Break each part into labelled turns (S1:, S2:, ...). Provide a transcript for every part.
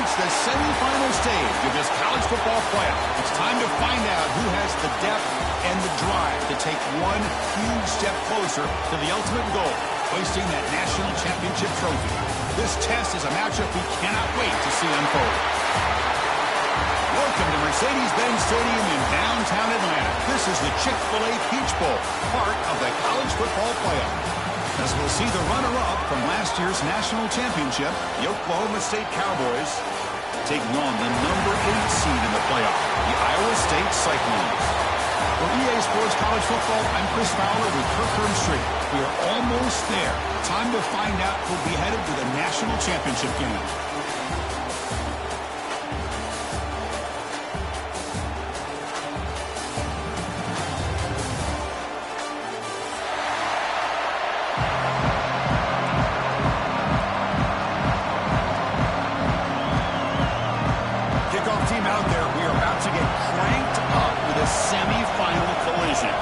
S1: reached the semifinal stage of this college football playoff. It's time to find out who has the depth and the drive to take one huge step closer to the ultimate goal, hoisting that national championship trophy. This test is a matchup we cannot wait to see unfold. Welcome to Mercedes-Benz Stadium in downtown Atlanta. This is the Chick-fil-A Peach Bowl, part of the college football playoff. As we'll see the runner-up from last year's national championship, the Oklahoma State Cowboys, taking on the number 8 seed in the playoff, the Iowa State Cyclones. For EA Sports College Football, I'm Chris Fowler with Kirk Herbstreit. We are almost there. Time to find out who'll be headed to the national championship game. Kickoff team out there. We are about to get cranked up with a semi-final collision.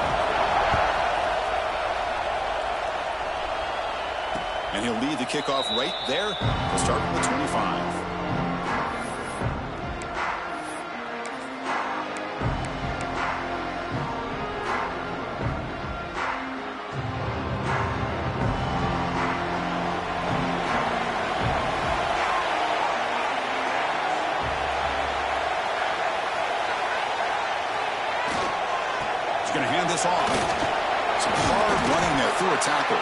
S1: And he'll lead the kickoff right there to start with the 25. He's going to hand this off. Some hard running there through a tackle.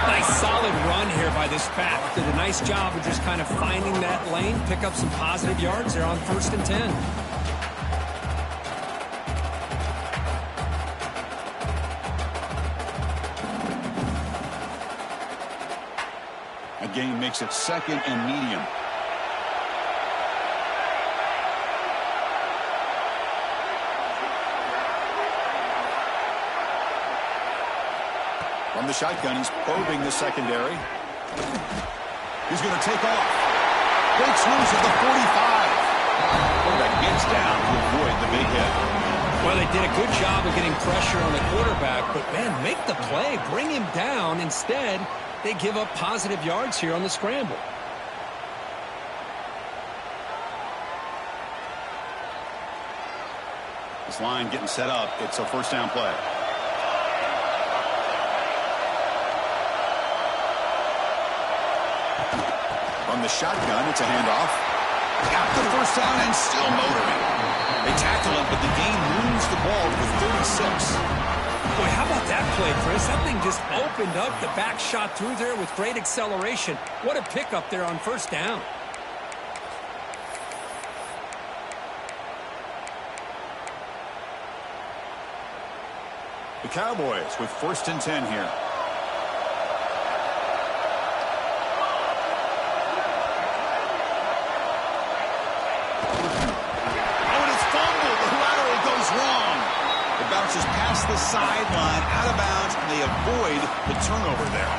S2: Nice solid run here by this back. Did a nice job of just kind of finding that lane, pick up some positive yards there on 1st and 10.
S1: A gain makes it 2nd and medium. From the shotgun, he's probing the secondary. He's going to take off. Breaks loose at the 45. Quarterback gets down to avoid the big hit.
S2: Well, they did a good job of getting pressure on the quarterback, but, man, make the play. Bring him down. Instead, they give up positive yards here on the scramble.
S1: This line getting set up. It's a 1st down play. From the shotgun, it's a handoff. Got the 1st down and still motoring. They tackle him, but the gain moves the ball to the 36.
S2: Boy, how about that play, Chris? That thing just opened up. The back shot through there with great acceleration. What a pickup there on 1st down.
S1: The Cowboys with 1st and 10 here. Bounces past the sideline, out of bounds, and they avoid the turnover there.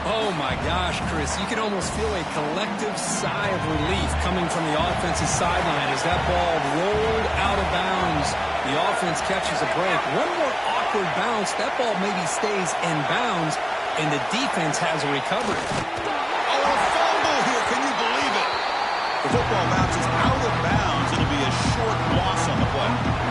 S2: Oh, my gosh, Chris. You can almost feel a collective sigh of relief coming from the offensive sideline as that ball rolled out of bounds. The offense catches a break. One more awkward bounce. That ball maybe stays in bounds, and the defense has a recovery.
S1: Oh, a fumble here. Can you believe it? The football bounces out of bounds. It'll be a short loss on the play.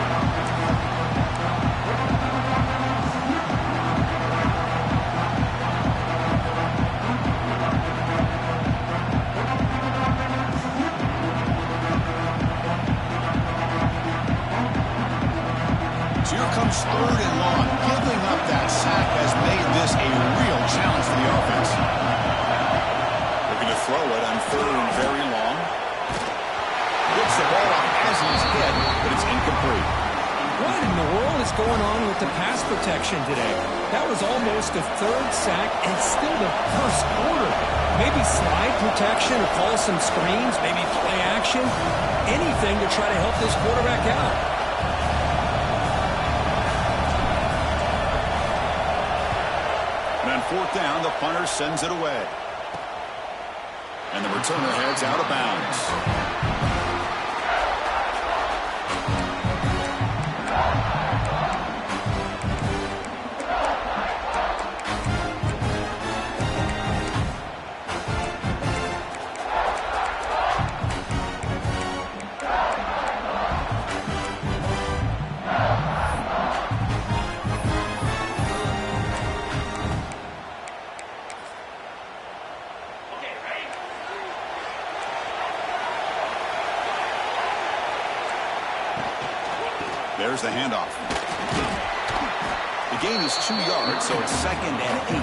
S1: Here comes 3rd and long. Giving up that sack has made this a real challenge for the offense. Looking to throw it on 3rd and very long. Gets the ball off as he's hit, but it's incomplete.
S2: What in the world is going on with the pass protection today? That was almost a 3rd sack and still the 1st quarter. Maybe slide protection or call some screens, maybe play action. Anything to try to help this quarterback out.
S1: And on 4th down, the punter sends it away. And the returner heads out of bounds. There's the handoff. The gain is 2 yards, so it's 2nd and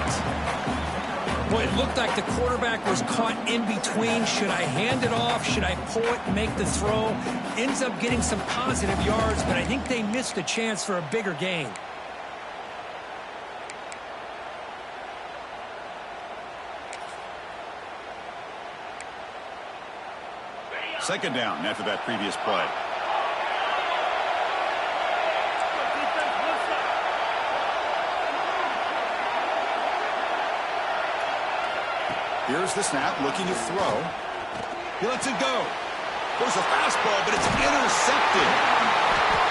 S1: 8.
S2: Boy, it looked like the quarterback was caught in between. Should I hand it off? Should I pull it and make the throw? Ends up getting some positive yards, but I think they missed a chance for a bigger gain.
S1: Second down after that previous play. Here's the snap, looking to throw. He lets it go. There's a fastball, but it's intercepted.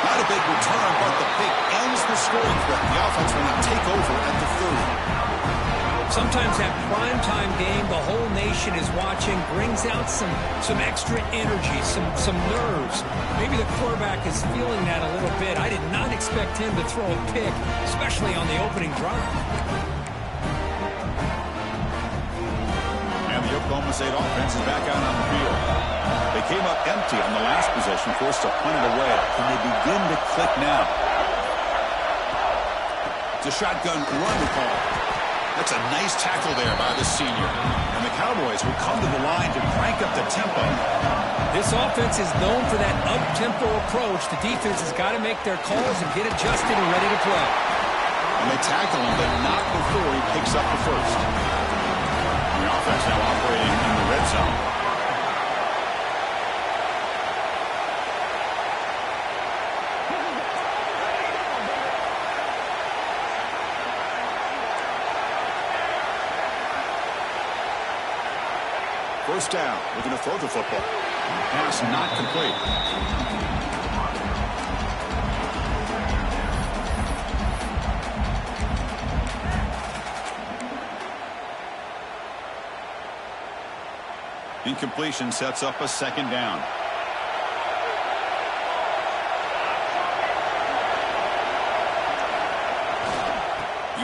S1: Not a big return, but the pick ends the scoring threat. The offense will now take over at the 30.
S2: Sometimes that primetime game, the whole nation is watching, brings out some extra energy, some nerves. Maybe the quarterback is feeling that a little bit. I did not expect him to throw a pick, especially on the opening drive.
S1: And the Oklahoma State offense is back out on the field. They came up empty on the last possession, forced to punt it away. Can they begin to click now? It's a shotgun run call. That's a nice tackle there by the senior. And the Cowboys will come to the line to crank up the tempo.
S2: This offense is known for that up-tempo approach. The defense has got to make their calls and get adjusted and ready to play.
S1: And they tackle him, but not before he picks up the first. And the offense now operating in the red zone. First down, looking to throw the football. Pass not complete. Incompletion sets up a second down.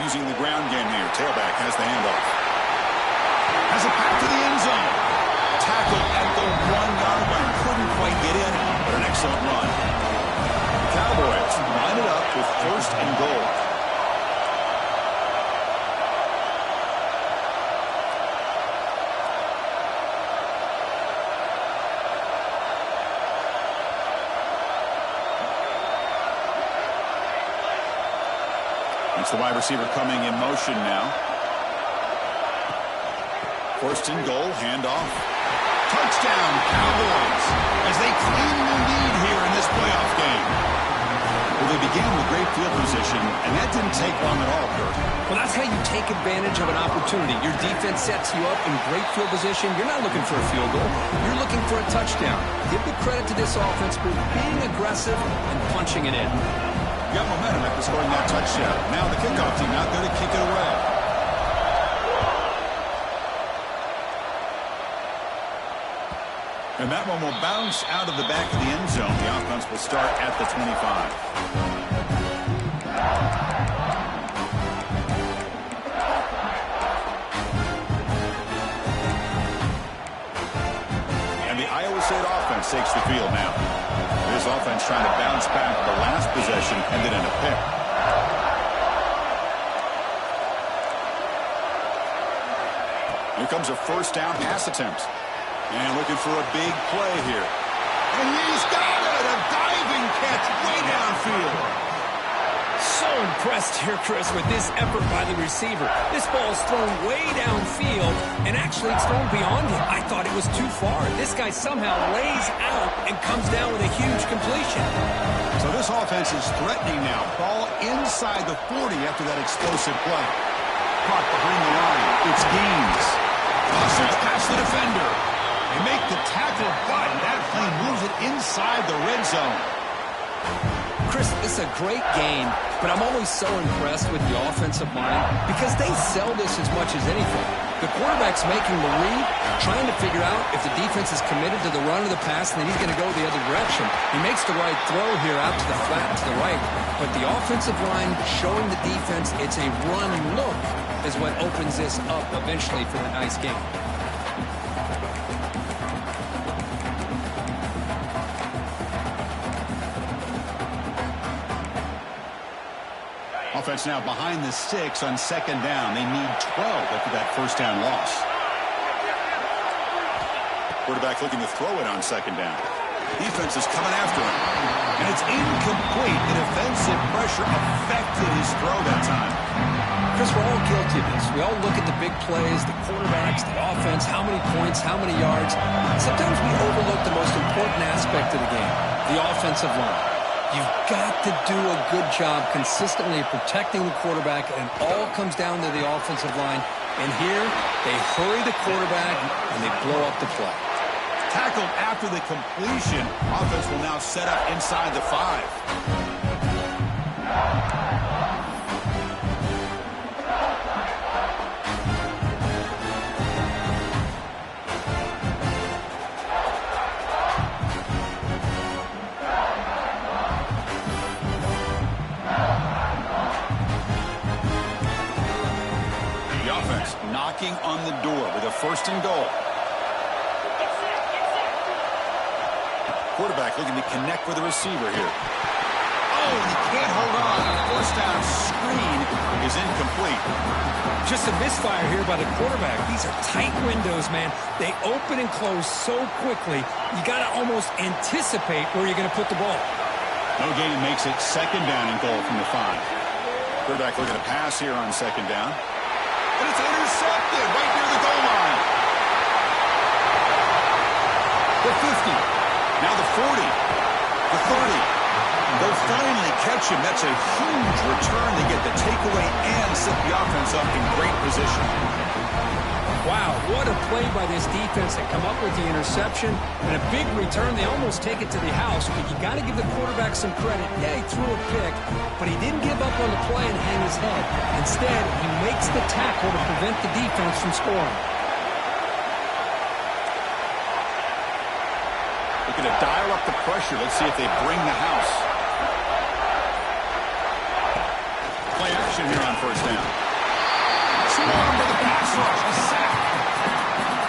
S1: Using the ground game here. Tailback has the handoff. Has it back to the end zone. Tackle at the 1-yard line. Couldn't quite get in, but an excellent run. The Cowboys line it up with 1st and goal. It's the wide receiver coming in motion now. 1st and goal, handoff. Touchdown, Cowboys, as they claim the lead here in this playoff game. Well, they began with great field position, and that didn't take long at all, Kurt.
S2: Well, that's how you take advantage of an opportunity. Your defense sets you up in great field position. You're not looking for a field goal. You're looking for a touchdown. Give the credit to this offense for being aggressive and punching it in.
S1: Got momentum after scoring that touchdown. Now the kickoff team out there to kick it away. And that one will bounce out of the back of the end zone. The offense will start at the 25. And the Iowa State offense takes the field now. This offense trying to bounce back. The last possession ended in a pick. Here comes a first down pass attempt. And looking for a big play here. And he's got it! A diving catch way downfield.
S2: So impressed here, Chris, with this effort by the receiver. This ball is thrown way downfield, and actually it's thrown beyond him. I thought it was too far. This guy somehow lays out and comes down with a huge completion.
S1: So this offense is threatening now. Ball inside the 40 after that explosive play. Caught behind the line. It's Gaines. Tosses past the defender. They make the tackle, but that plane moves it inside the red zone.
S2: Chris, it's a great game, but I'm always so impressed with the offensive line because they sell this as much as anything. The quarterback's making the read, trying to figure out if the defense is committed to the run or the pass, and then he's going to go the other direction. He makes the right throw here out to the flat to the right, but the offensive line showing the defense it's a run look is what opens this up eventually for the nice game.
S1: Offense now behind the 6 on second down. They need 12 after that first down loss. Quarterback looking to throw it on second down. Defense is coming after him. And it's incomplete. The defensive pressure affected his throw that time.
S2: Chris, we're all guilty of this. We all look at the big plays, the quarterbacks, the offense, how many points, how many yards. Sometimes we overlook the most important aspect of the game, the offensive line. You've got to do a good job consistently protecting the quarterback, and it all comes down to the offensive line. And here, they hurry the quarterback, and they blow up the play.
S1: Tackled after the completion. Offense will now set up inside the 5. Knocking on the door with a 1st and goal. Quarterback looking to connect with the receiver here. Oh, and he can't hold on. First down screen is incomplete.
S2: Just a misfire here by the quarterback. These are tight windows, man. They open and close so quickly. You got to almost anticipate where you're going to put the ball.
S1: No gain makes it 2nd down and goal from the 5. Quarterback looking to pass here on 2nd down. And it's intercepted right near the goal line. The 50. Now the 40. The 30. They'll finally catch him. That's a huge return. They get the takeaway and set the offense up in great position.
S2: Wow, what a play by this defense to come up with the interception and a big return. They almost take it to the house, but you got to give the quarterback some credit. Yeah, he threw a pick, but he didn't give up on the play and hang his head. Instead, he makes the tackle to prevent the defense from scoring.
S1: Looking to dial up the pressure. Let's see if they bring the house. Play action here on 1st down. Swarm to the pass rush. A sack.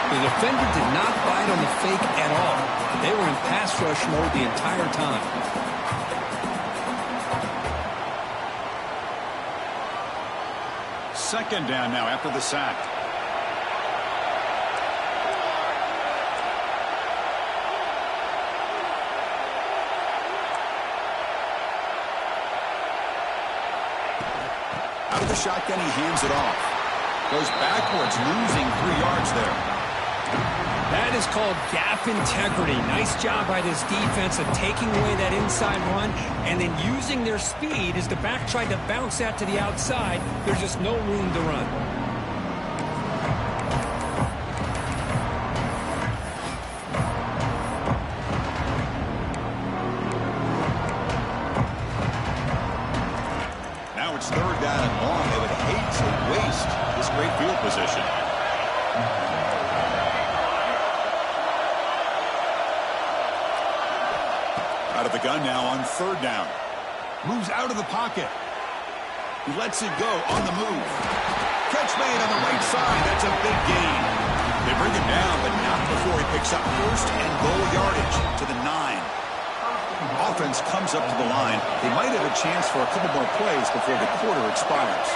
S2: The defender did not bite on the fake at all. They were in pass rush mode the entire time.
S1: Second down now after the sack. Out of the shotgun, he hands it off. Goes backwards, losing 3 yards there.
S2: That is called gap integrity. Nice job by this defense of taking away that inside run and then using their speed as the back tried to bounce that to the outside. There's just no room to run.
S1: Now it's 3rd down and long. They would hate to waste this great field position. Out of the gun now on 3rd down. Moves out of the pocket. He lets it go on the move. Catch made on the right side. That's a big gain. They bring him down, but not before he picks up 1st and goal yardage to the 9. Offense comes up to the line. They might have a chance for a couple more plays before the quarter expires.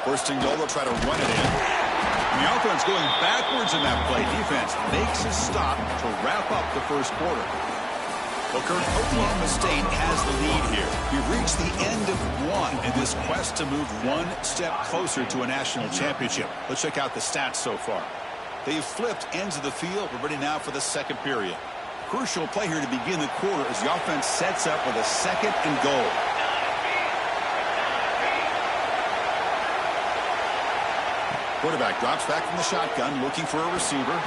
S1: First and goal, they'll try to run it in. And the offense going backwards in that play. Defense makes a stop to wrap up the first quarter. Well, Kurt, Oklahoma State has the lead here. We've reached the end of 1 in this quest to move 1 step closer to a national championship. Let's check out the stats so far. They've flipped ends of the field. We're ready now for the 2nd period. Crucial play here to begin the quarter as the offense sets up with a 2nd and goal. Quarterback drops back from the shotgun, looking for a receiver.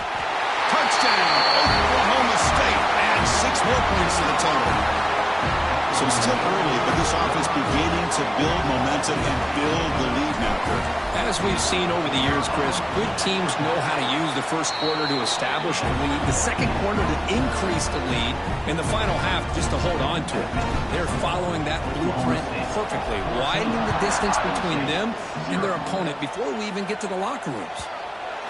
S1: Touchdown, Oklahoma State. Adds 6 more points to the total. So it's still early, but this offense beginning to build momentum and build the lead now, Kurt.
S2: As we've seen over the years, Chris, good teams know how to use the first quarter to establish the lead, the second quarter to increase the lead, and the final half just to hold on to it. They're following that blueprint perfectly, widening the distance between them and their opponent before we even get to the locker rooms.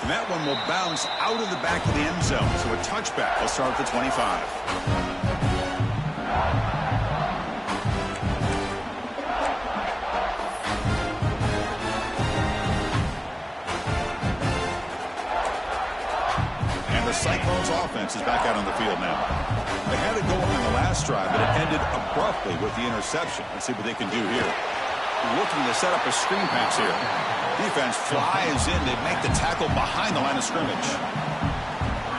S1: And that one will bounce out of the back of the end zone, so a touchback. They'll start at the 25. last drive, but it ended abruptly with the interception. Let's see what they can do here. Looking to set up a screen pass here. Defense flies in. They make the tackle behind the line of scrimmage.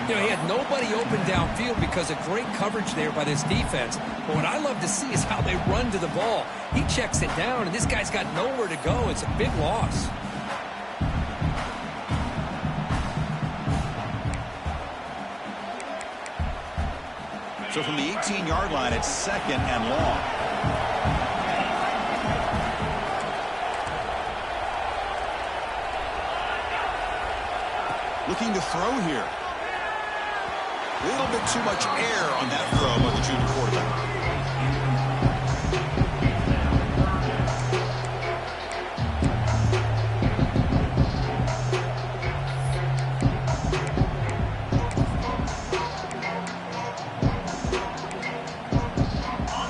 S2: You know, he had nobody open downfield because of great coverage there by this defense. But what I love to see is how they run to the ball. He checks it down, and this guy's got nowhere to go. It's a big loss.
S1: So from the 18-yard line, it's 2nd and long. Looking to throw here. A little bit too much air on that throw by the junior quarterback.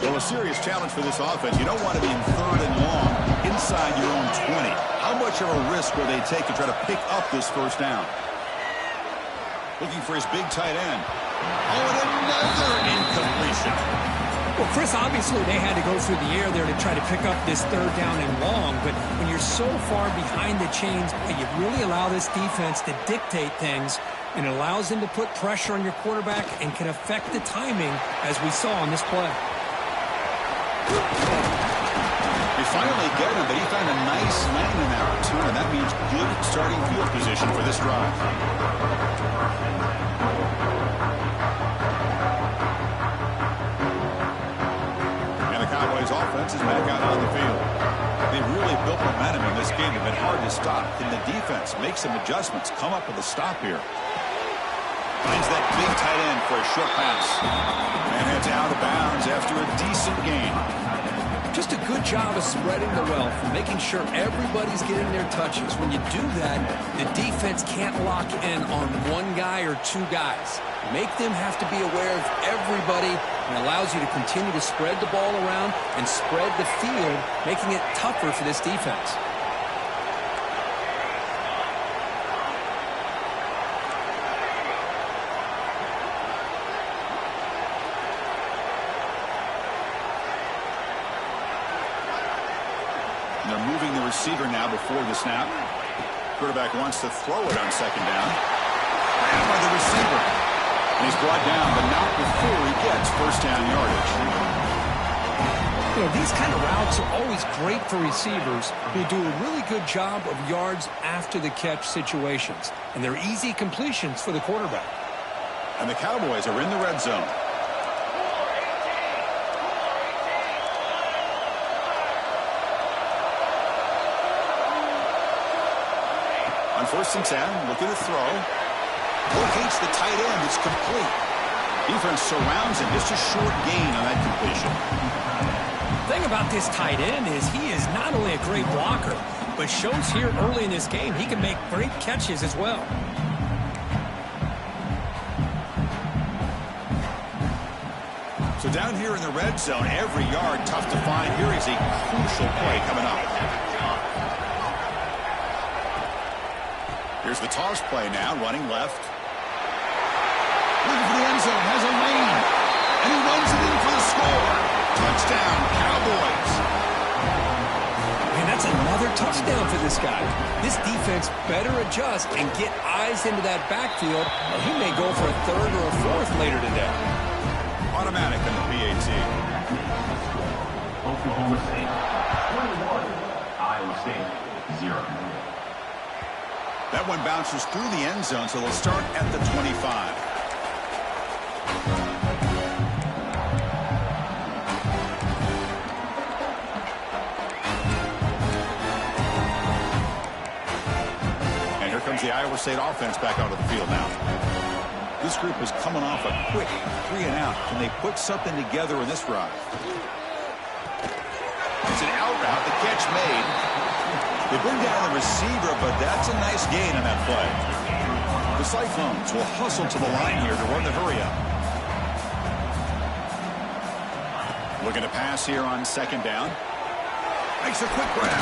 S1: Well, a serious challenge for this offense. You don't want to be in 3rd and long inside your own 20. How much of a risk will they take to try to pick up this first down? Looking for his big tight end. Oh, and another incompletion.
S2: Well, Chris, obviously they had to go through the air there to try to pick up this 3rd down and long, but when you're so far behind the chains, you really allow this defense to dictate things, and it allows them to put pressure on your quarterback and can affect the timing, as we saw on this play.
S1: They finally get him, but he found a nice lane in that return. That means good starting field position for this drive. And the Cowboys offense is back out on the field. They've really built momentum in this game. They've been hard to stop. Can the defense make some adjustments, come up with a stop here? Finds that big tight end for a short pass. And it's out of bounds after a decent gain.
S2: Just a good job of spreading the wealth, making sure everybody's getting their touches. When you do that, the defense can't lock in on one guy or two guys. Make them have to be aware of everybody, and allows you to continue to spread the ball around and spread the field, making it tougher for this defense.
S1: And they're moving the receiver now before the snap. Quarterback wants to throw it on 2nd down. Grabbed by the receiver. And he's brought down, but not before he gets first down yardage.
S2: You know, these kind of routes are always great for receivers who do a really good job of yards after the catch situations. And they're easy completions for the quarterback.
S1: And the Cowboys are in the red zone. On 1st and 10, looking to throw. Locates the tight end. It's complete. Defense surrounds him. Just a short gain on that completion.
S2: The thing about this tight end is he is not only a great blocker, but shows here early in this game he can make great catches as well.
S1: So down here in the red zone, every yard tough to find. Here is a crucial play coming up. Here's the toss play now, running left. Looking for the end zone, has a lane. And he runs it in for the score. Touchdown, Cowboys.
S2: And that's another touchdown for this guy. This defense better adjust and get eyes into that backfield, or he may go for a 3rd or a 4th later today.
S1: Automatic on the PAT.
S3: Oklahoma State 21, Iowa State 0.
S1: That one bounces through the end zone, so they'll start at the 25. And here comes the Iowa State offense back onto the field now. This group is coming off a quick 3 and out. Can they put something together in this drive? It's an out route, the catch made. They bring down the receiver, but that's a nice gain on that play. The Cyclones will hustle to the line here to run the hurry up. Looking to pass here on 2nd down. Makes a quick grab.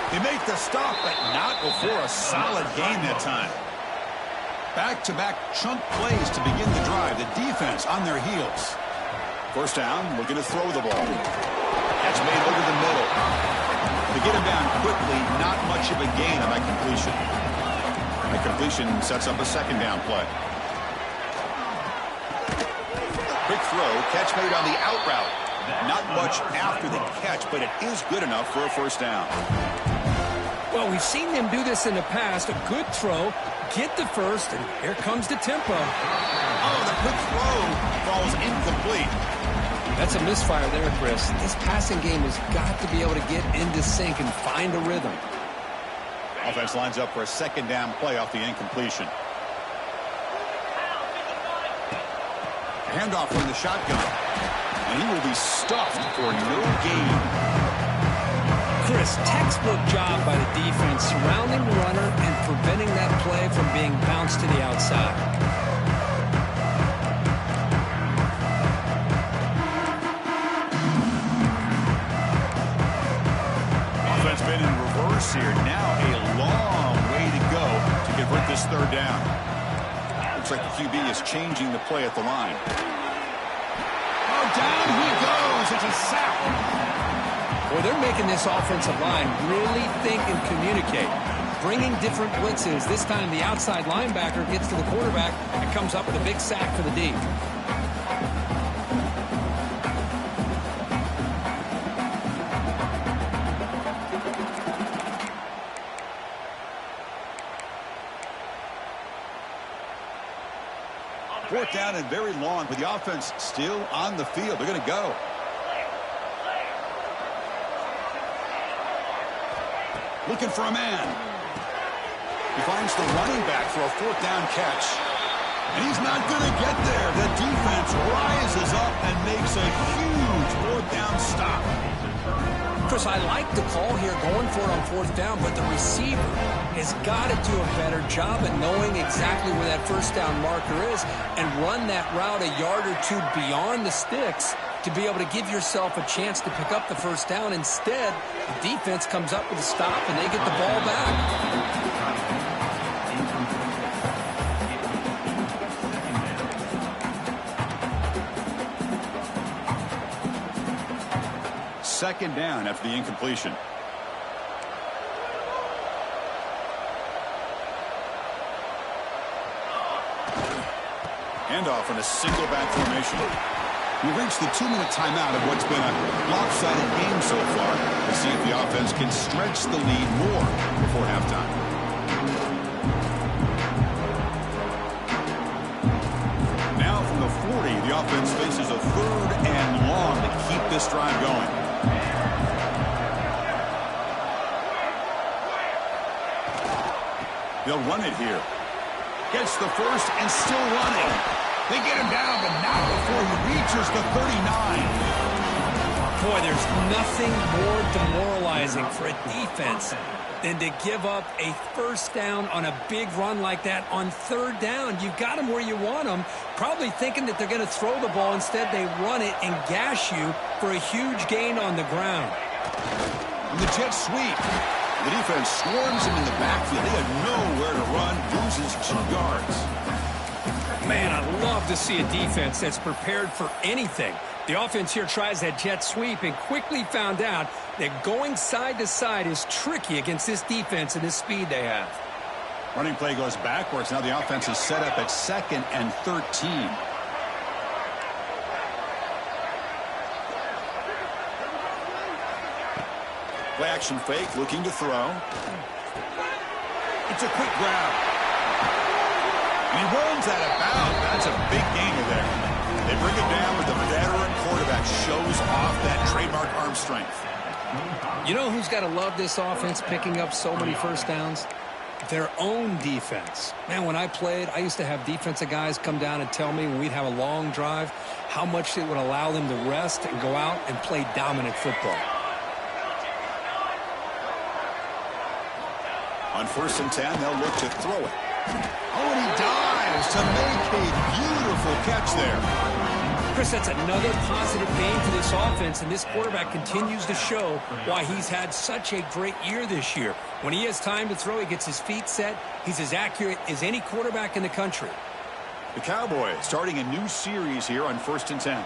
S1: They make the stop, but not before a solid gain that time. Back-to-back chunk plays to begin the drive. The defense on their heels. First down, looking to throw the ball. That's made over the middle. To get him down quickly, not much of a gain on that completion. That completion sets up a second down play. Quick throw, catch made on the out route. Not much after the catch, but it is good enough for a first down.
S2: Well, we've seen them do this in the past. A good throw, get the first, and here comes the tempo.
S1: Oh, the quick throw falls incomplete.
S2: That's a misfire there, Chris. This passing game has got to be able to get into sync and find a rhythm.
S1: Offense lines up for a second down play off the incompletion. Handoff from the shotgun. And he will be stuffed for no gain.
S2: Chris, textbook job by the defense surrounding the runner and preventing that play from being bounced to the outside.
S1: Offense been in reverse here. Now a long way to go to convert this third down. Looks like the QB is changing the play at the line. Oh, down he goes. It's a sack.
S2: Well, they're making this offensive line really think and communicate. Bringing different blitzes. This time the outside linebacker gets to the quarterback and comes up with a big sack for the D.
S1: Fourth down and very long, but the offense still on the field. They're going to go. Looking for a man. He finds the running back for a fourth down catch. And he's not going to get there. The defense rises up and makes a huge fourth down stop.
S2: Chris, I like the call here going for it on fourth down, but the receiver has got to do a better job at knowing exactly where that first down marker is and run that route a yard or two beyond the sticks to be able to give yourself a chance to pick up the first down. Instead, the defense comes up with a stop and they get the ball back.
S1: Second down after the incompletion. Handoff in a single back formation. We've reached the 2-minute timeout of what's been a lopsided game so far. We'll see if the offense can stretch the lead more before halftime. Now from the 40, the offense faces a third and long to keep this drive going. They'll run it here. Gets the first and still running. They get him down, but not before he reaches the 39.
S2: Boy, there's nothing more demoralizing for a defense than to give up a first down on a big run like that on third down. You've got them where you want them, probably thinking that they're going to throw the ball. Instead, they run it and gash you for a huge gain on the ground.
S1: And the jet sweep. The defense swarms him in the backfield. They had nowhere to run. Loses 2 yards.
S2: Man, I love to see a defense that's prepared for anything. The offense here tries that jet sweep and quickly found out that going side to side is tricky against this defense and this speed they have.
S1: Running play goes backwards. Now the offense is set up at 2nd and 13. Play action fake, looking to throw. It's a quick grab. And he runs out of bounds. That's a big gainer there. They bring it down, but the veteran quarterback shows off that trademark arm strength.
S2: You know who's got to love this offense picking up so many first downs? Their own defense. Man, when I played, I used to have defensive guys come down and tell me when we'd have a long drive how much it would allow them to rest and go out and play dominant football.
S1: On 1st and 10, they'll look to throw it. Oh, and he dives to make a beautiful catch there.
S2: Chris, that's another positive gain for this offense, and this quarterback continues to show why he's had such a great year this year. When he has time to throw, he gets his feet set. He's as accurate as any quarterback in the country.
S1: The Cowboys starting a new series here on 1st and 10.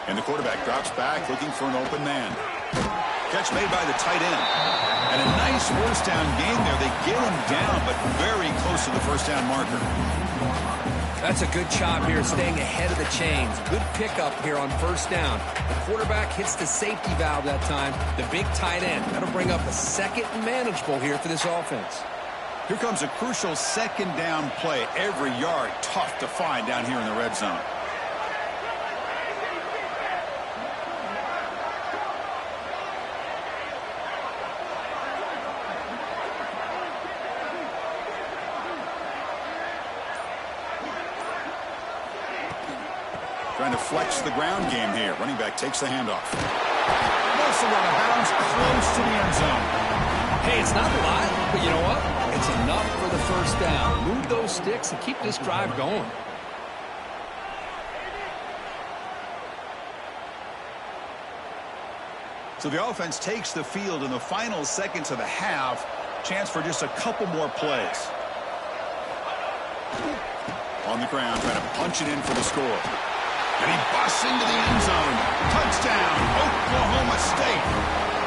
S1: And the quarterback drops back looking for an open man. Catch made by the tight end. And a nice first down gain there. They get him down, but very close to the first down marker.
S2: That's a good job here, staying ahead of the chains. Good pickup here on first down. The quarterback hits the safety valve that time. The big tight end. That'll bring up a second and manageable here for this offense.
S1: Here comes a crucial second down play. Every yard tough to find down here in the red zone. Trying to flex the ground game here. Running back takes the handoff. Muscle out of bounds, close to the end zone.
S2: Hey, it's not a lot, but you know what? It's enough for the first down. Move those sticks and keep this drive going.
S1: So the offense takes the field in the final seconds of the half. Chance for just a couple more plays. On the ground, trying to punch it in for the score. And he busts into the end zone. Touchdown, Oklahoma State.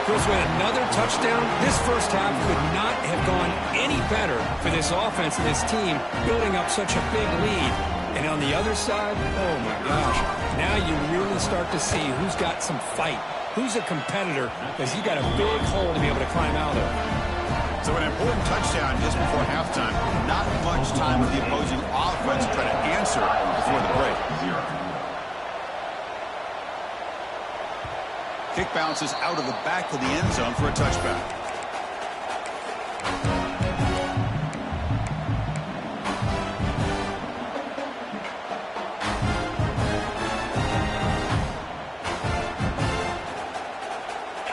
S2: Chris, with another touchdown, this first half could not have gone any better for this offense and this team, building up such a big lead. And on the other side, oh my gosh, now you really start to see who's got some fight, who's a competitor, because you got a big hole to be able to climb out of.
S1: So an important touchdown just before halftime. Not much time with the opposing offense to try to answer before the break. Kick bounces out of the back of the end zone for a touchback.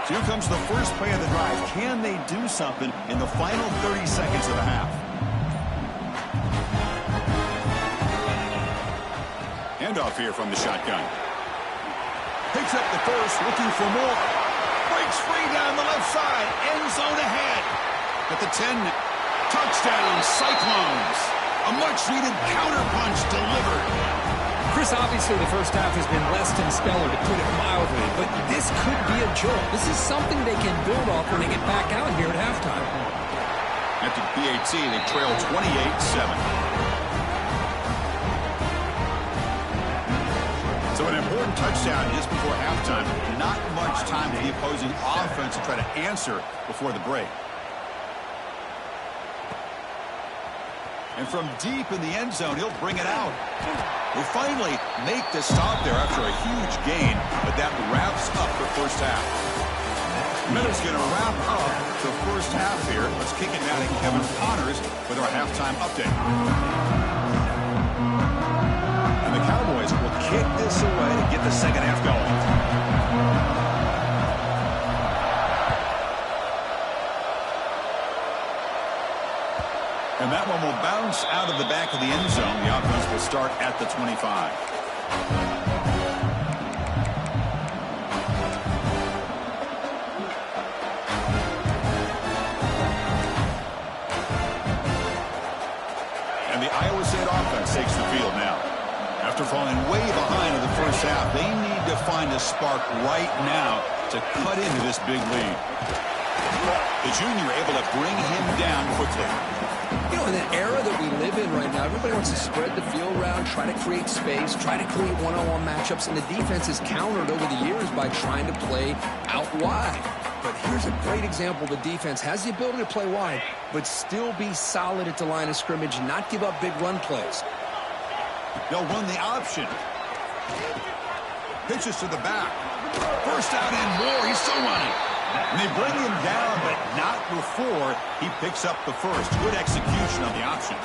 S1: So here comes the first play of the drive. Can they do something in the final 30 seconds of the half? Handoff here from the shotgun. Picks up the first, looking for more. Breaks free down the left side. End zone ahead. At the 10, touchdown, Cyclones. A much-needed counterpunch delivered.
S2: Chris, obviously the first half has been less than stellar, to put it mildly, but this could be a jolt. This is something they can build off when they get back out here at halftime.
S1: After the PAT, they trail 28-7. So an important touchdown just before halftime. Not much time for the opposing offense to try to answer before the break. And from deep in the end zone, he'll bring it out. We'll finally make the stop there after a huge gain, but that wraps up the first half. Miller's going to wrap up the first half here. Let's kick it now to Kevin Connors with our halftime update. And the Cowboys will kick this away to get the second half going. And that one will bounce out of the back of the end zone. The offense will start at the 25. And the Iowa State offense takes the field now. After falling way behind in the first half, they need to find a spark right now to cut into this big lead. The junior able to bring him down quickly.
S2: You know, in the era that we live in right now, everybody wants to spread the field around, try to create space, try to create one-on-one matchups, and the defense is countered over the years by trying to play out wide. But here's a great example. The defense has the ability to play wide, but still be solid at the line of scrimmage, not give up big run plays.
S1: They'll run the option. Pitches to the back. First out and more. He's still running. And they bring him down, but not before he picks up the first. Good execution on the option.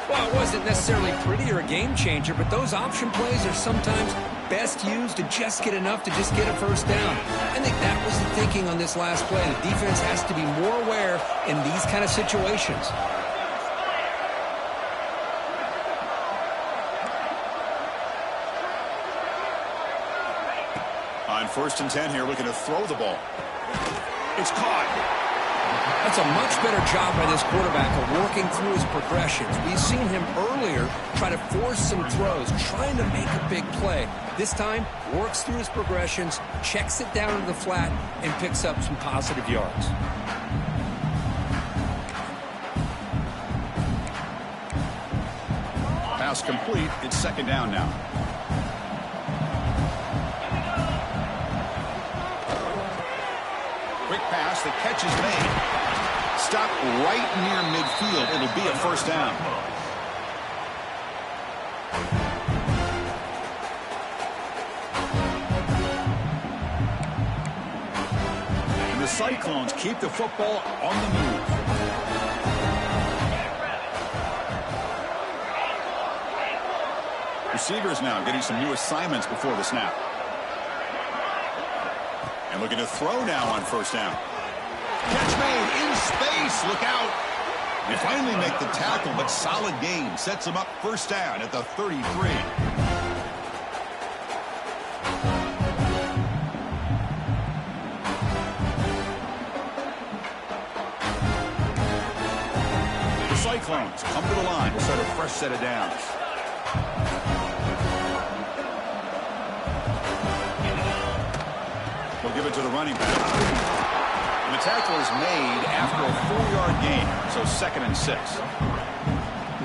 S2: Well, it wasn't necessarily pretty or a game changer, but those option plays are sometimes best used to just get enough to just get a first down. I think that was the thinking on this last play. The defense has to be more aware in these kind of situations.
S1: On 1st and 10 here, looking to throw the ball. It's caught.
S2: That's That's a much better job by this quarterback of working through his progressions. We've seen him earlier try to force some throws, trying to make a big play. This time, works through his progressions, checks it down to the flat, and picks up some positive yards.
S1: Pass complete. It's second down now. Quick pass. The catch is made. Stop right near midfield. It'll be a first down. And the Cyclones keep the football on the move. Receivers now getting some new assignments before the snap. And looking to throw now on first down. Catch made in space. Look out. They finally make the tackle, but solid gain sets them up first down at the 33. The Cyclones come to the line to start a fresh set of downs. They'll give it to the running back. And the tackle is made after a 4-yard gain, so 2nd and 6.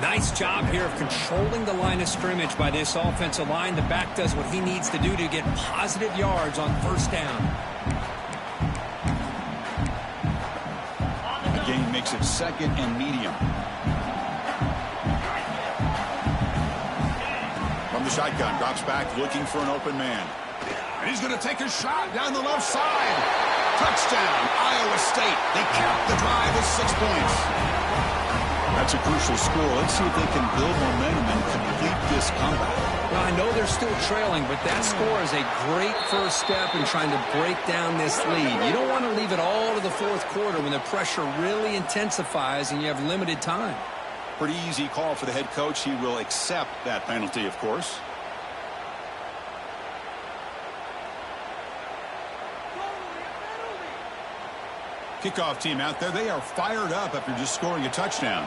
S2: Nice job here of controlling the line of scrimmage by this offensive line. The back does what he needs to do to get positive yards on first down.
S1: The gain makes it 2nd and medium. From the shotgun, drops back looking for an open man. And he's going to take a shot down the left side. Touchdown, Iowa State. They cap the drive with 6 points. That's a crucial score. Let's see if they can build momentum and complete this comeback.
S2: Well, I know they're still trailing, but that score is a great first step in trying to break down this lead. You don't want to leave it all to the fourth quarter when the pressure really intensifies and you have limited time.
S1: Pretty easy call for the head coach. He will accept that penalty, of course. Kickoff team out there. They are fired up after just scoring a touchdown.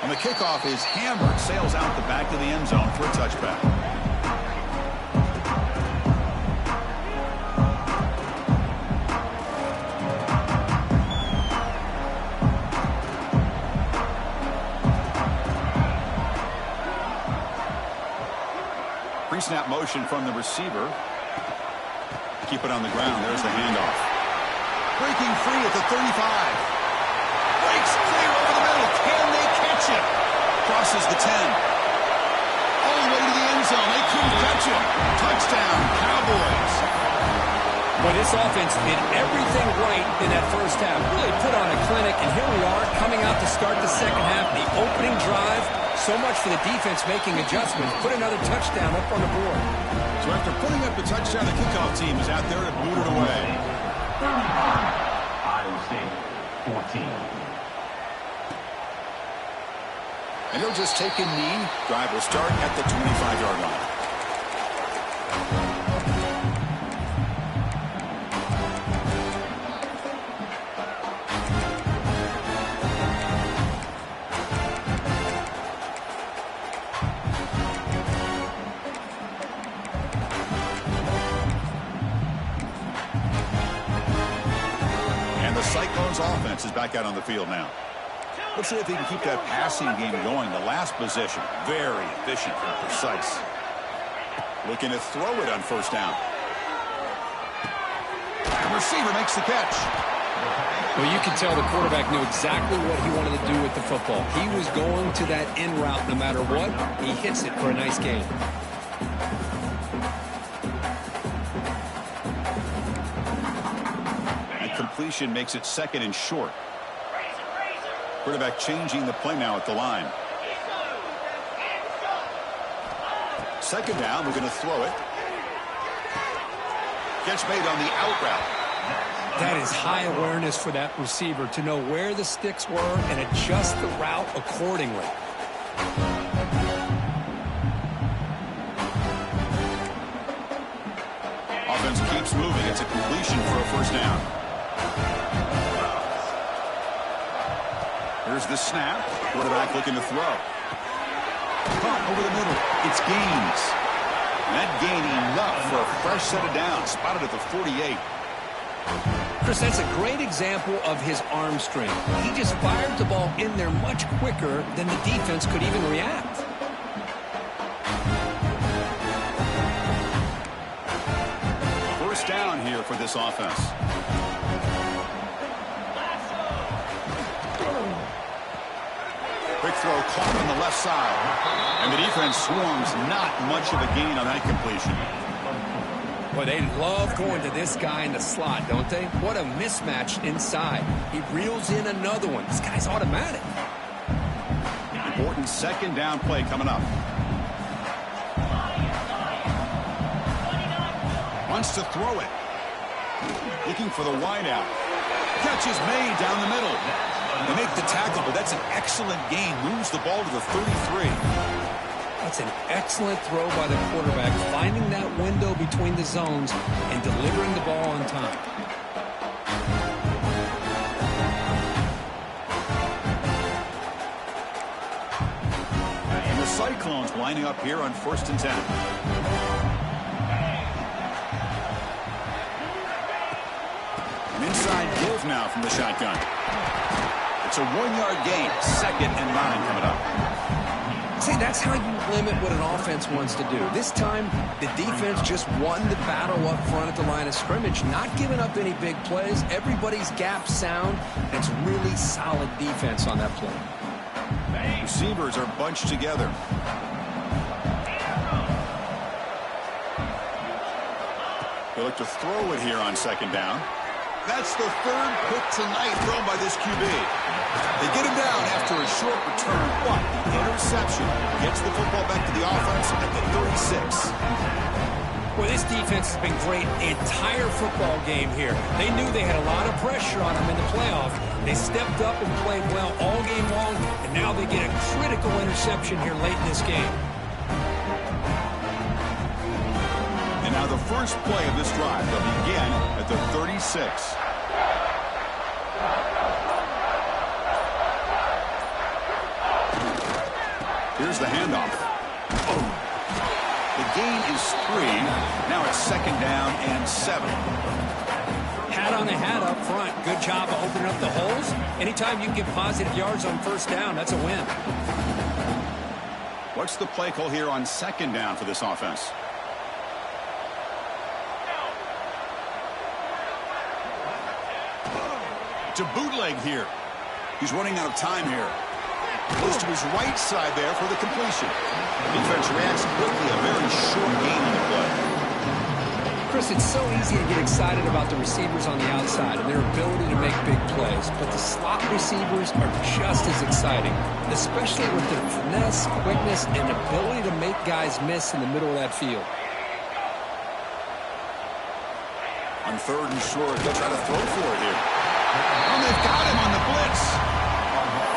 S1: On the kickoff is hammered, sails out the back of the end zone for a touchback. Pre-snap motion from the receiver. Keep it on the ground. There's the handoff. Breaking free at the 35. Breaks clear over the middle. Can they catch it? Crosses the 10. All the way to the end zone. They couldn't catch it. Touchdown, Cowboys.
S2: Well, this offense did everything right in that first half. Really put on a clinic, and here we are coming out to start the second half. The opening drive, so much for the defense making adjustments. Put another touchdown up on the board.
S1: So after putting up the touchdown, the kickoff team is out there to boot it away.
S3: Iowa State, 14.
S1: And he'll just take a knee. Drive will start at the 25-yard line. Cyclones offense is back out on the field now. Let's see if they can keep that passing game going. The last possession, very efficient and precise. Looking to throw it on first down. The receiver makes the catch.
S2: Well, you can tell the quarterback knew exactly what he wanted to do with the football. He was going to that in route no matter what. He hits it for a nice gain.
S1: Completion makes it 2nd and short. Quarterback changing the play now at the line. 2nd down, we're going to throw it. Catch made on the out route.
S2: That is high awareness for that receiver to know where the sticks were and adjust the route accordingly.
S1: Offense keeps moving. It's a completion for a first down. Here's the snap. Quarterback looking to throw. Caught over the middle. It's Gaines. That gain enough for a fresh set of downs. Spotted at the 48.
S2: Chris, that's a great example of his arm strength. He just fired the ball in there much quicker than the defense could even react.
S1: First down here for this offense. Quick throw caught on the left side. And the defense swarms. Not much of a gain on that completion.
S2: Boy, they love going to this guy in the slot, don't they? What a mismatch inside. He reels in another one. This guy's automatic.
S1: Important second down play coming up. Wants to throw it. Looking for the wideout. Catch is made down the middle. They make the tackle, but that's an excellent gain. Moves the ball to the 33.
S2: That's an excellent throw by the quarterback, finding that window between the zones and delivering the ball on time.
S1: And the Cyclones lining up here on 1st and 10. An inside give now from the shotgun. It's a 1-yard gain. 2nd and 9 coming up.
S2: See, that's how you limit what an offense wants to do. This time, the defense just won the battle up front at the line of scrimmage, not giving up any big plays. Everybody's gap sound. It's really solid defense on that play.
S1: Receivers are bunched together. They look to throw it here on 2nd down. That's the 3rd pick tonight thrown by this QB. They get him down after a short return, but the interception gets the football back to the offense at the 36.
S2: Well, this defense has been great the entire football game here. They knew they had a lot of pressure on them in the playoffs. They stepped up and played well all game long, and now they get a critical interception here late in this game.
S1: And now the first play of this drive will begin at the 36. Here's the handoff. Oh. The gain is 3. Now it's 2nd down and 7.
S2: Hat on the hat up front. Good job of opening up the holes. Anytime you can get positive yards on 1st down, that's a win.
S1: What's the play call here on 2nd down for this offense? To bootleg here. He's running out of time here. Goes to his right side there for the completion. The defense reacts quickly. A very short gain on the play.
S2: Chris, it's so easy to get excited about the receivers on the outside and their ability to make big plays, but the slot receivers are just as exciting, especially with their finesse, quickness, and ability to make guys miss in the middle of that field.
S1: On 3rd and short, they'll try to throw for it here. And they've got him on the blitz.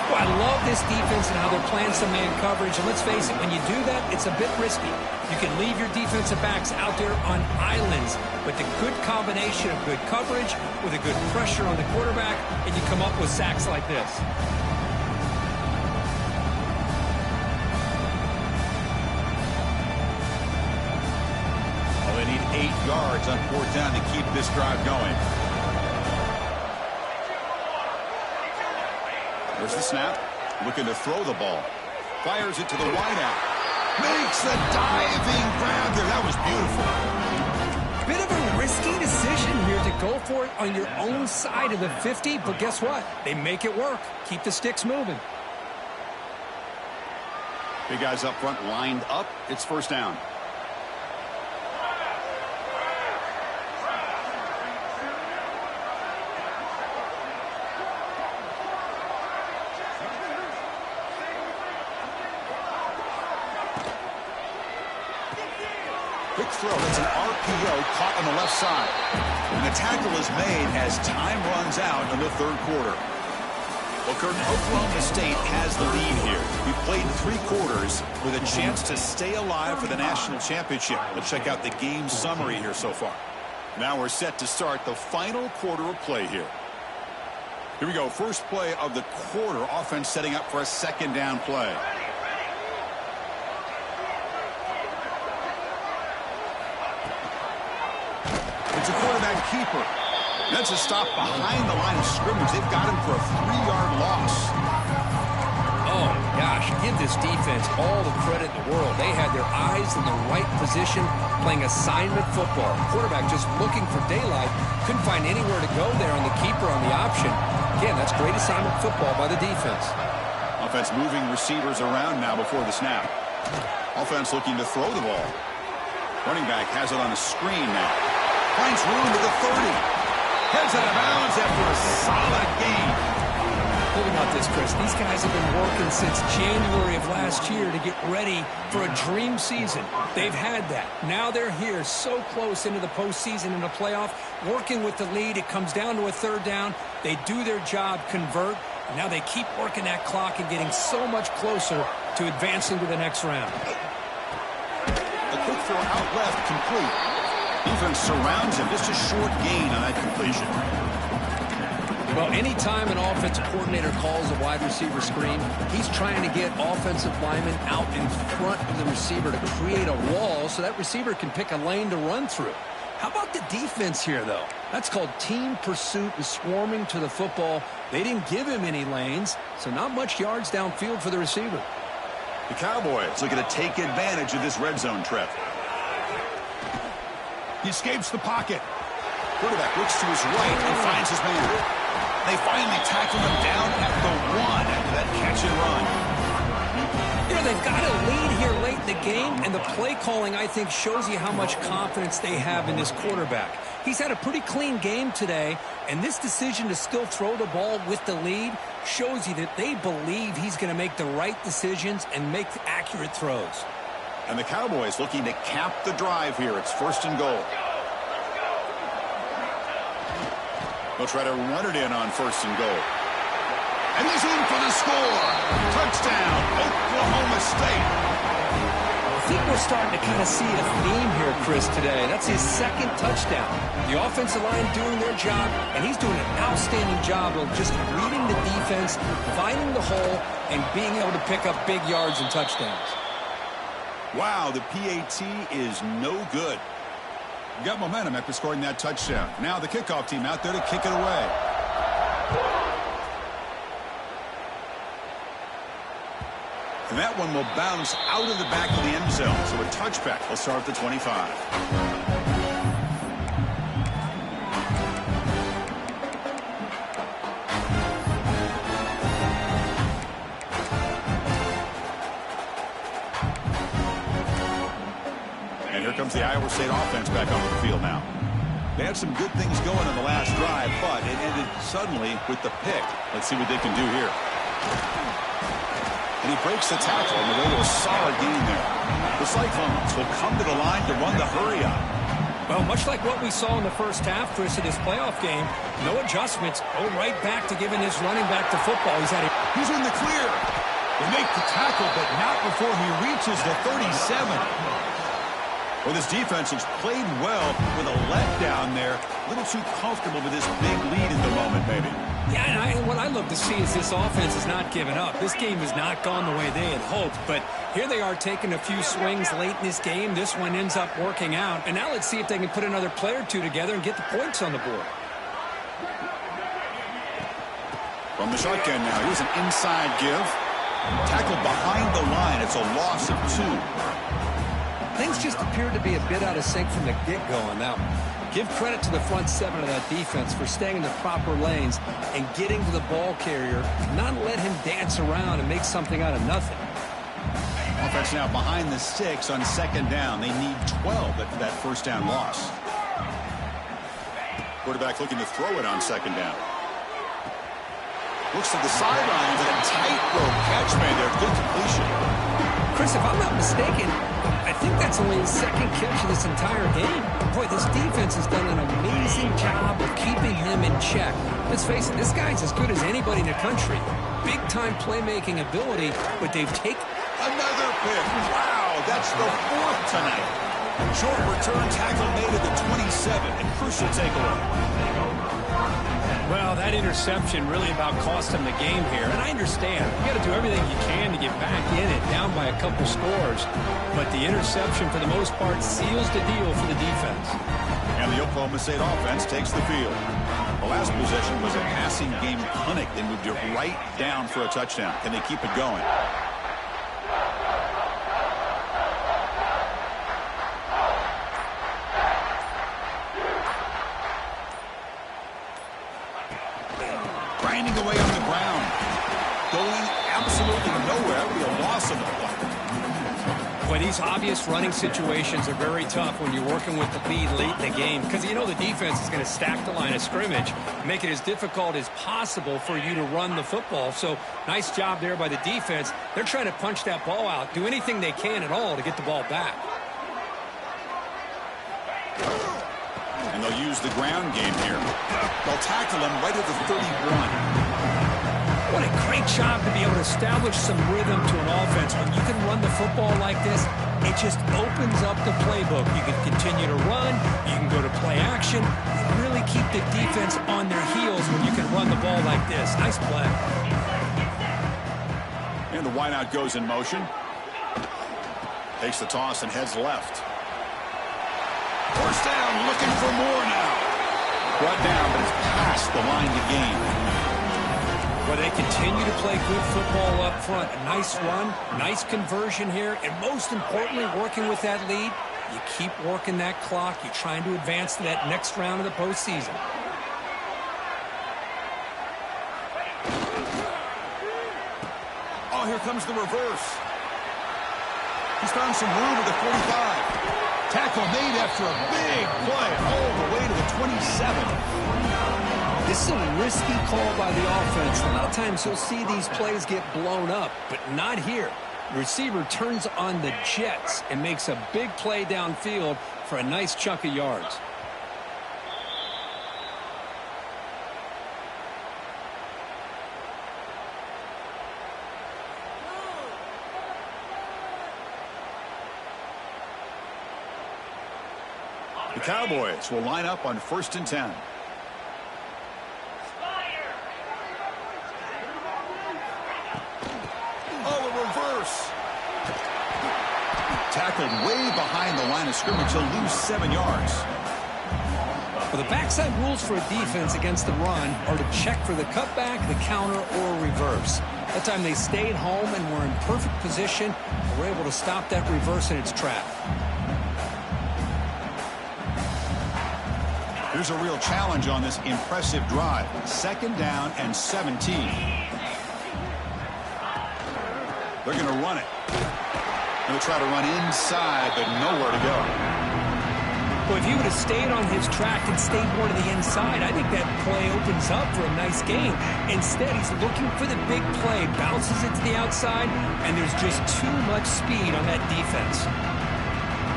S2: Well, I love this defense and how they're playing some man coverage. And let's face it, when you do that, it's a bit risky. You can leave your defensive backs out there on islands, but the good combination of good coverage with a good pressure on the quarterback, and you come up with sacks like this.
S1: Well, they need 8 yards on 4th down to keep this drive going. There's the snap. Looking to throw the ball. Fires it to the wideout. Makes the diving grab there. That was beautiful.
S2: Bit of a risky decision here to go for it on your own side of the 50, but guess what? They make it work. Keep the sticks moving.
S1: Big guys up front lined up. It's 1st down. Quick throw. That's an RPO caught on the left side. And the tackle is made as time runs out in the third quarter. Well, Kurt, Oklahoma State has the lead here. We've played 3 quarters with a chance to stay alive for the national championship. Let's check out the game summary here so far. Now we're set to start the final quarter of play here. Here we go. First play of the quarter. Offense setting up for a second down play. It's a quarterback keeper. That's a stop behind the line of scrimmage. They've got him for a 3-yard loss.
S2: Oh, gosh, give this defense all the credit in the world. They had their eyes in the right position, playing assignment football. Quarterback just looking for daylight. Couldn't find anywhere to go there on the keeper on the option. Again, that's great assignment football by the defense.
S1: Offense moving receivers around now before the snap. Offense looking to throw the ball. Running back has it on a screen now. Finds room to the 30. Heads out of bounds after a solid game.
S2: Think about this, Chris. These guys have been working since January of last year to get ready for a dream season. They've had that. Now they're here so close into the postseason and the playoff, working with the lead. It comes down to a third down. They do their job, convert. And now they keep working that clock and getting so much closer to advancing to the next round.
S1: A quick throw out left, complete. Defense surrounds him. Just a short gain on that completion.
S2: Well, anytime an offensive coordinator calls a wide receiver screen, he's trying to get offensive linemen out in front of the receiver to create a wall so that receiver can pick a lane to run through. How about the defense here, though? That's called team pursuit and swarming to the football. They didn't give him any lanes, so not much yards downfield for the receiver.
S1: The Cowboys looking to take advantage of this red zone trip. He escapes the pocket. Quarterback looks to his right and finds his man. They finally tackle him down at the 1 after that catch and run.
S2: You know, they've got a lead here late in the game, and the play calling, I think, shows you how much confidence they have in this quarterback. He's had a pretty clean game today, and this decision to still throw the ball with the lead shows you that they believe he's going to make the right decisions and make accurate throws.
S1: And the Cowboys looking to cap the drive here. It's 1st and goal. They'll try to run it in on 1st and goal. And he's in for the score. Touchdown, Oklahoma State.
S2: I think we're starting to kind of see a theme here, Chris, today. That's his 2nd touchdown. The offensive line doing their job, and he's doing an outstanding job of just reading the defense, finding the hole, and being able to pick up big yards and touchdowns.
S1: Wow, the PAT is no good. Got momentum after scoring that touchdown. Now the kickoff team out there to kick it away. And that one will bounce out of the back of the end zone. So a touchback will start at the 25. Comes the Iowa State offense back onto the field now. They had some good things going on the last drive, but it ended suddenly with the pick. Let's see what they can do here. And he breaks the tackle on the way to a solid gain there. The Cyclones will come to the line to run the hurry-up.
S2: Well, much like what we saw in the first half, Chris, of this playoff game, no adjustments. Go right back to giving his running back the football.
S1: He's in the clear. They make the tackle, but not before he reaches the 37. Well, this defense has played well with a letdown there. A little too comfortable with this big lead in the moment, maybe.
S2: Yeah, and what I love to see is this offense has not given up. This game has not gone the way they had hoped, but here they are taking a few swings late in this game. This one ends up working out, and now let's see if they can put another play or two together and get the points on the board.
S1: From the shotgun now, here's an inside give. Tackled behind the line. It's a loss of 2.
S2: Things just appeared to be a bit out of sync from the get-go on that one. Give credit to the front 7 of that defense for staying in the proper lanes and getting to the ball carrier, not let him dance around and make something out of nothing.
S1: Offense now behind the 6 on 2nd down. They need 12 after that 1st down loss. Quarterback looking to throw it on 2nd down. Looks to the sidelines and a tightrope catch made there. Good completion.
S2: Chris, if I'm not mistaken, I think that's only his second catch of this entire game. Boy, this defense has done an amazing job of keeping him in check. Let's face it, this guy's as good as anybody in the country. Big-time playmaking ability, but they've taken...
S1: Another pick. Wow, that's the fourth tonight. Short return tackle made at the 27, and crucial takeaway.
S2: Well, that interception really about cost him the game here. And I understand. You got to do everything you can to get back in it, down by a couple scores. But the interception, for the most part, seals the deal for the defense.
S1: And the Oklahoma State offense takes the field. The last possession was a passing game clinic. They moved it right down for a touchdown. Can they keep it going? Grinding away on the ground. Going absolutely nowhere. It'll be a loss of the play.
S2: But these obvious running situations are very tough when you're working with the lead late in the game, because you know the defense is going to stack the line of scrimmage, make it as difficult as possible for you to run the football. So nice job there by the defense. They're trying to punch that ball out, do anything they can at all to get the ball back.
S1: And they'll use the ground game here. They'll tackle him right at the 31.
S2: What a great job to be able to establish some rhythm to an offense. When you can run the football like this, it just opens up the playbook. You can continue to run. You can go to play action. And really keep the defense on their heels when you can run the ball like this. Nice play.
S1: And the wideout goes in motion. Takes the toss and heads left. First down, looking for more now. Brought down, but it's past the line to gain.
S2: Well, they continue to play good football up front. A nice run, nice conversion here, and most importantly, working with that lead, you keep working that clock. You're trying to advance to that next round of the postseason.
S1: Oh, here comes the reverse. He's found some room at the 45. Tackle made after a big play all the way to the 27.
S2: This is a risky call by the offense. A lot of times you'll see these plays get blown up, but not here. The receiver turns on the jets and makes a big play downfield for a nice chunk of yards.
S1: The Cowboys will line up on 1st and 10. Oh, a reverse. Tackled way behind the line of scrimmage. He'll lose 7 yards.
S2: Well, the backside rules for a defense against the run are to check for the cutback, the counter, or reverse. That time they stayed home and were in perfect position and were able to stop that reverse in its track.
S1: Here's a real challenge on this impressive drive. 2nd down and 17. They're going to run it. Going to try to run inside, but nowhere to go.
S2: Well, if he would have stayed on his track and stayed more to the inside, I think that play opens up for a nice game. Instead, he's looking for the big play, bounces it to the outside, and there's just too much speed on that defense.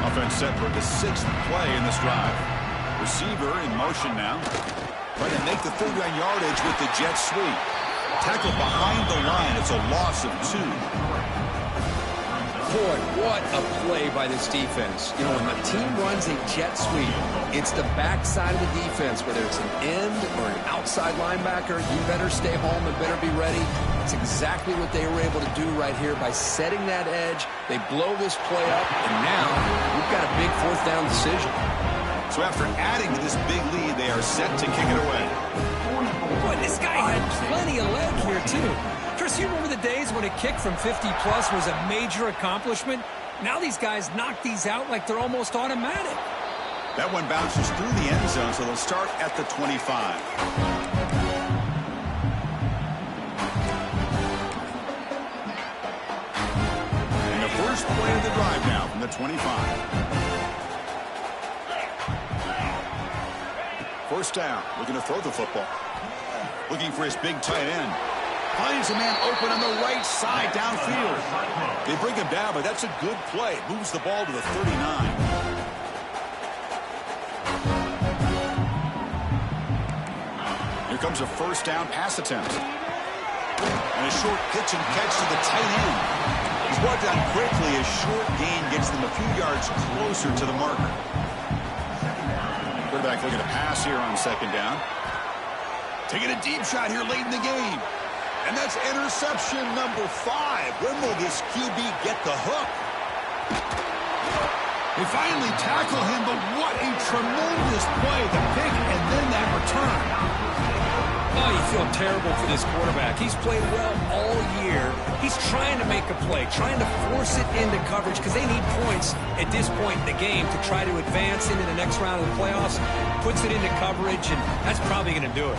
S1: Offense set for the 6th play in this drive. Receiver in motion now. Trying to make the 39 yardage with the jet sweep. Tackle behind the line. It's a loss of 2.
S2: Boy, what a play by this defense. You know, when the team runs a jet sweep, it's the backside of the defense, whether it's an end or an outside linebacker. You better stay home and better be ready. It's exactly what they were able to do right here by setting that edge. They blow this play up, and now we've got a big 4th down decision.
S1: So after adding to this big lead, they are set to kick it away.
S2: Boy, this guy had plenty of leg here, too. Chris, you remember the days when a kick from 50-plus was a major accomplishment? Now these guys knock these out like they're almost automatic.
S1: That one bounces through the end zone, so they'll start at the 25. And the first play of the drive now from the 25. 1st down, looking to throw the football. Looking for his big tight end. Finds a man open on the right side downfield. They bring him down, but that's a good play. Moves the ball to the 39. Here comes a first down pass attempt. And a short pitch and catch to the tight end. He's brought down quickly. A short gain gets them a few yards closer to the marker. Quarterback looking to pass here on second down. Taking a deep shot here late in the game. And that's interception number 5. When will this QB get the hook? They finally tackle him, but what a tremendous play. The pick and then that return.
S2: Oh, you feel terrible for this quarterback. He's played well all year. He's trying to make a play, trying to force it into coverage because they need points at this point in the game to try to advance into the next round of the playoffs. Puts it into coverage, and that's probably going to do it.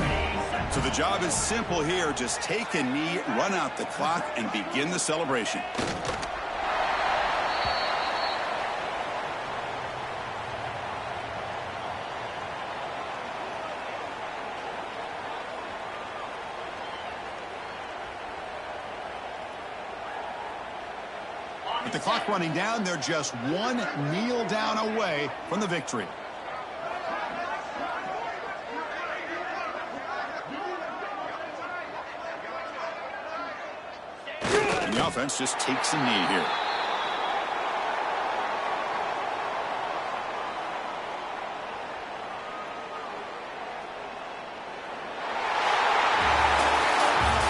S1: So the job is simple here. Just take a knee, run out the clock, and begin the celebration. With the clock running down, they're just one kneel down away from the victory. And the offense just takes a knee here.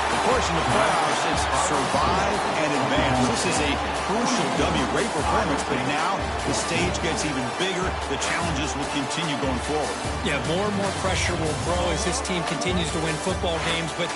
S1: The course in the playoffs is survive and advance. This is a crucial W. Great performance, but now the stage gets even bigger. The challenges will continue going forward.
S2: Yeah, more and more pressure will grow as this team continues to win football games, but